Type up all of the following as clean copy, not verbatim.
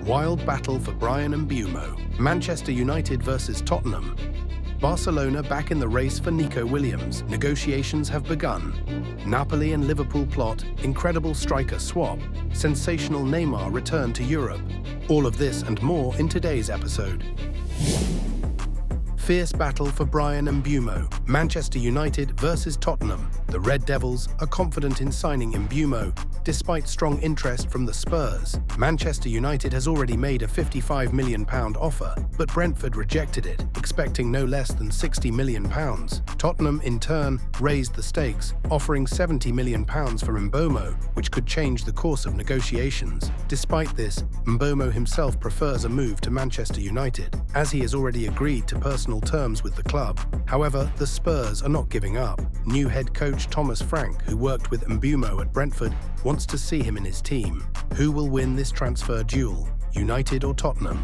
Wild battle for Bryan Mbeumo. Manchester United versus Tottenham. Barcelona back in the race for Nico Williams. Negotiations have begun. Napoli and Liverpool plot. Incredible striker swap. Sensational Neymar return to Europe. All of this and more in today's episode. Fierce battle for Bryan Mbeumo. Manchester United versus Tottenham. The Red Devils are confident in signing Mbeumo, despite strong interest from the Spurs. Manchester United has already made a £55 million offer, but Brentford rejected it, expecting no less than £60 million. Tottenham, in turn, raised the stakes, offering £70 million for Mbeumo, which could change the course of negotiations. Despite this, Mbeumo himself prefers a move to Manchester United, as he has already agreed to personal terms with the club. However, the Spurs are not giving up. New head coach Thomas Frank, who worked with Mbeumo at Brentford, wants to see him in his team. Who will win this transfer duel, United or Tottenham?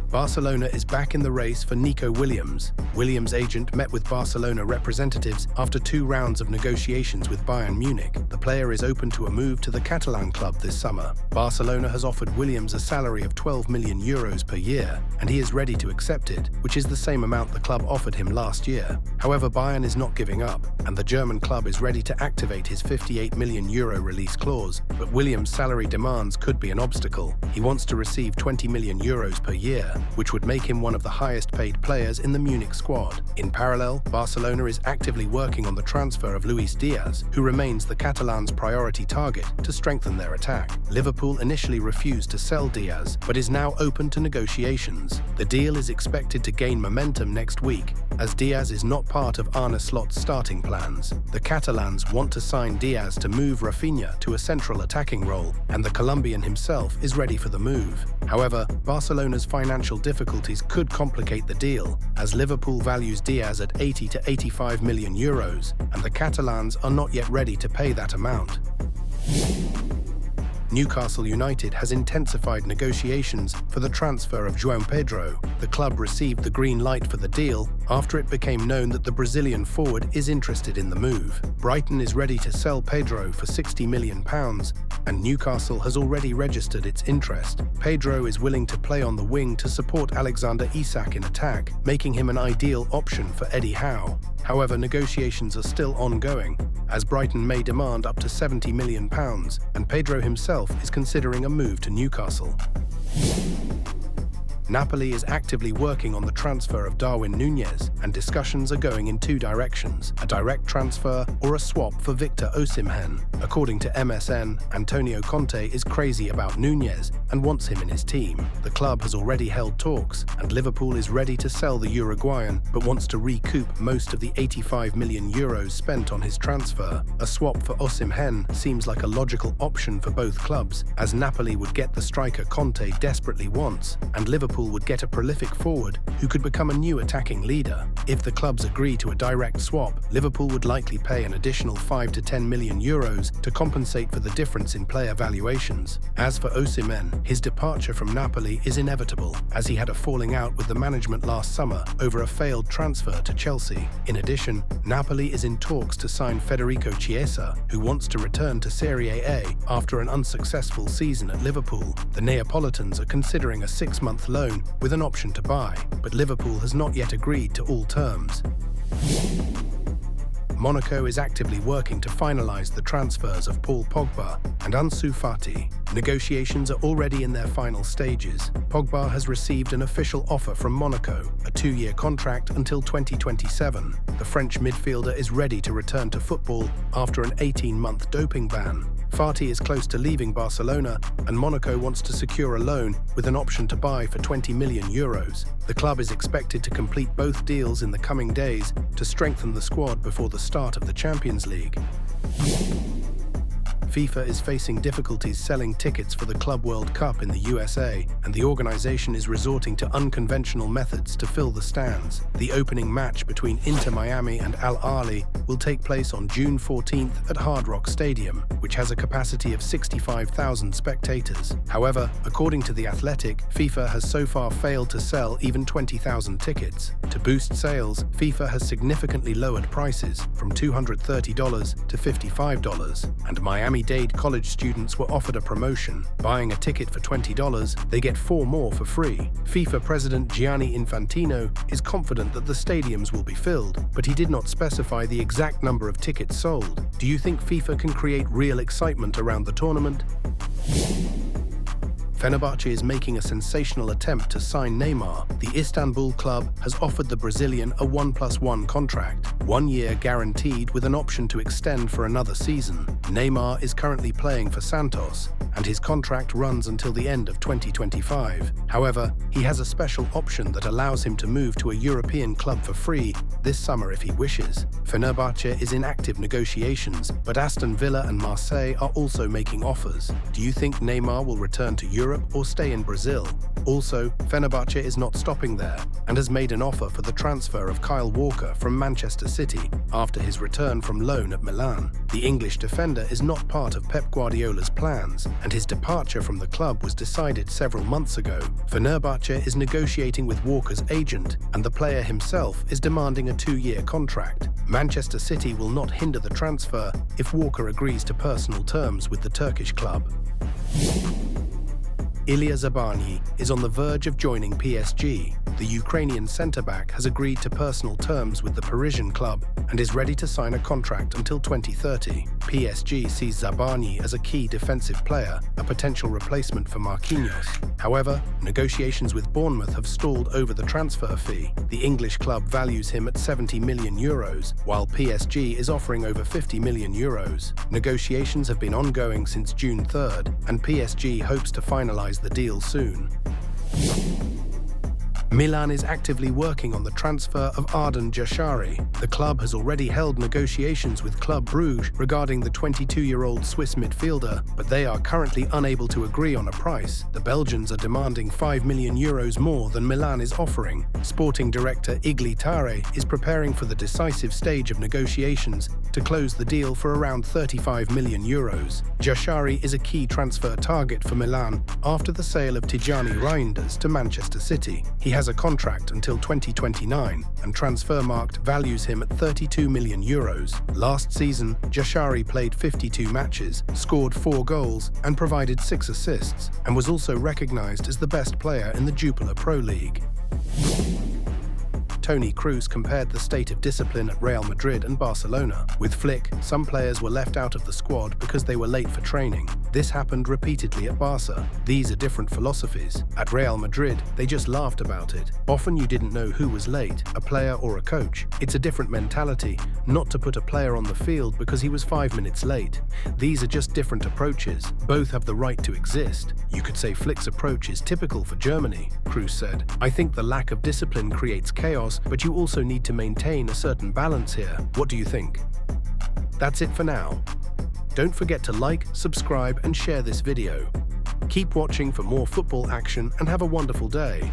Barcelona is back in the race for Nico Williams. Williams' agent met with Barcelona representatives after 2 rounds of negotiations with Bayern Munich. The player is open to a move to the Catalan club this summer. Barcelona has offered Williams a salary of €12 million per year, and he is ready to accept it, which is the same amount the club offered him last year. However, Bayern is not giving up, and the German club is ready to activate his €58 million release clause. But Williams' salary demands could be an obstacle. He wants to receive €20 million per year, which would make him one of the highest-paid players in the Munich squad. In parallel, Barcelona is actively working on the transfer of Luis Diaz, who remains the Catalans' priority target, to strengthen their attack. Liverpool initially refused to sell Diaz, but is now open to negotiations. The deal is expected to gain momentum next week, as Diaz is not part of Arne Slot's starting plans. The Catalans want to sign Diaz to move Rafinha to a central attacking role, and the Colombian himself is ready for the move. However, Barcelona's financial difficulties could complicate the deal, as Liverpool values Diaz at €80 to €85 million, and the Catalans are not yet ready to pay that amount. Newcastle United has intensified negotiations for the transfer of João Pedro. The club received the green light for the deal after it became known that the Brazilian forward is interested in the move. Brighton is ready to sell Pedro for £60 million, and Newcastle has already registered its interest. Pedro is willing to play on the wing to support Alexander Isak in attack, making him an ideal option for Eddie Howe. However, negotiations are still ongoing, as Brighton may demand up to £70 million, and Pedro himself is considering a move to Newcastle. Napoli is actively working on the transfer of Darwin Núñez, and discussions are going in 2 directions: a direct transfer or a swap for Victor Osimhen. According to MSN, Antonio Conte is crazy about Núñez and wants him in his team. The club has already held talks, and Liverpool is ready to sell the Uruguayan, but wants to recoup most of the €85 million spent on his transfer. A swap for Osimhen seems like a logical option for both clubs, as Napoli would get the striker Conte desperately wants, and Liverpool would get a prolific forward who could become a new attacking leader. If the clubs agree to a direct swap, Liverpool would likely pay an additional €5 to €10 million to compensate for the difference in player valuations. As for Osimhen, his departure from Napoli is inevitable, as he had a falling out with the management last summer over a failed transfer to Chelsea. In addition, Napoli is in talks to sign Federico Chiesa, who wants to return to Serie A after an unsuccessful season at Liverpool. The Neapolitans are considering a 6-month loan with an option to buy, but Liverpool has not yet agreed to all terms. Monaco is actively working to finalize the transfers of Paul Pogba and Ansu Fati. Negotiations are already in their final stages. Pogba has received an official offer from Monaco, a 2-year contract until 2027. The French midfielder is ready to return to football after an 18-month doping ban. Fati is close to leaving Barcelona, and Monaco wants to secure a loan with an option to buy for €20 million. The club is expected to complete both deals in the coming days to strengthen the squad before the start of the Champions League. FIFA is facing difficulties selling tickets for the Club World Cup in the USA, and the organization is resorting to unconventional methods to fill the stands. The opening match between Inter Miami and Al Ahly will take place on June 14th at Hard Rock Stadium, which has a capacity of 65,000 spectators. However, according to The Athletic, FIFA has so far failed to sell even 20,000 tickets. To boost sales, FIFA has significantly lowered prices from $230 to $55, and Miami Miami-Dade college students were offered a promotion. Buying a ticket for $20, they get 4 more for free. FIFA President Gianni Infantino is confident that the stadiums will be filled, but he did not specify the exact number of tickets sold. Do you think FIFA can create real excitement around the tournament? Fenerbahçe is making a sensational attempt to sign Neymar. The Istanbul club has offered the Brazilian a 1+1 contract, 1 year guaranteed with an option to extend for another season. Neymar is currently playing for Santos, and his contract runs until the end of 2025. However, he has a special option that allows him to move to a European club for free this summer if he wishes. Fenerbahçe is in active negotiations, but Aston Villa and Marseille are also making offers. Do you think Neymar will return to Europe or stay in Brazil? Also, Fenerbahçe is not stopping there and has made an offer for the transfer of Kyle Walker from Manchester City after his return from loan at Milan. The English defender is not part of Pep Guardiola's plans, and his departure from the club was decided several months ago. Fenerbahçe is negotiating with Walker's agent, and the player himself is demanding a 2-year contract. Manchester City will not hinder the transfer if Walker agrees to personal terms with the Turkish club. Zabarnyi is on the verge of joining PSG. The Ukrainian centre-back has agreed to personal terms with the Parisian club and is ready to sign a contract until 2030. PSG sees Zabarnyi as a key defensive player, a potential replacement for Marquinhos. However, negotiations with Bournemouth have stalled over the transfer fee. The English club values him at €70 million, while PSG is offering over €50 million. Negotiations have been ongoing since June 3rd, and PSG hopes to finalise the deal soon. Milan is actively working on the transfer of Ardon Jashari. The club has already held negotiations with Club Brugge regarding the 22-year-old Swiss midfielder, but they are currently unable to agree on a price. The Belgians are demanding €5 million more than Milan is offering. Sporting director Igli Tare is preparing for the decisive stage of negotiations to close the deal for around €35 million. Jashari is a key transfer target for Milan after the sale of Tijani Reinders to Manchester City. He has a contract until 2029, and Transfermarkt values him at €32 million. Last season, Jashari played 52 matches, scored 4 goals, and provided 6 assists, and was also recognized as the best player in the Jupiler Pro League. Toni Kroos compared the state of discipline at Real Madrid and Barcelona. With Flick, some players were left out of the squad because they were late for training. This happened repeatedly at Barca. These are different philosophies. At Real Madrid, they just laughed about it. Often you didn't know who was late, a player or a coach. It's a different mentality, not to put a player on the field because he was 5 minutes late. These are just different approaches. Both have the right to exist. You could say Flick's approach is typical for Germany, Kroos said. I think the lack of discipline creates chaos, but you also need to maintain a certain balance here. What do you think? That's it for now. Don't forget to like, subscribe, and share this video. Keep watching for more football action and have a wonderful day.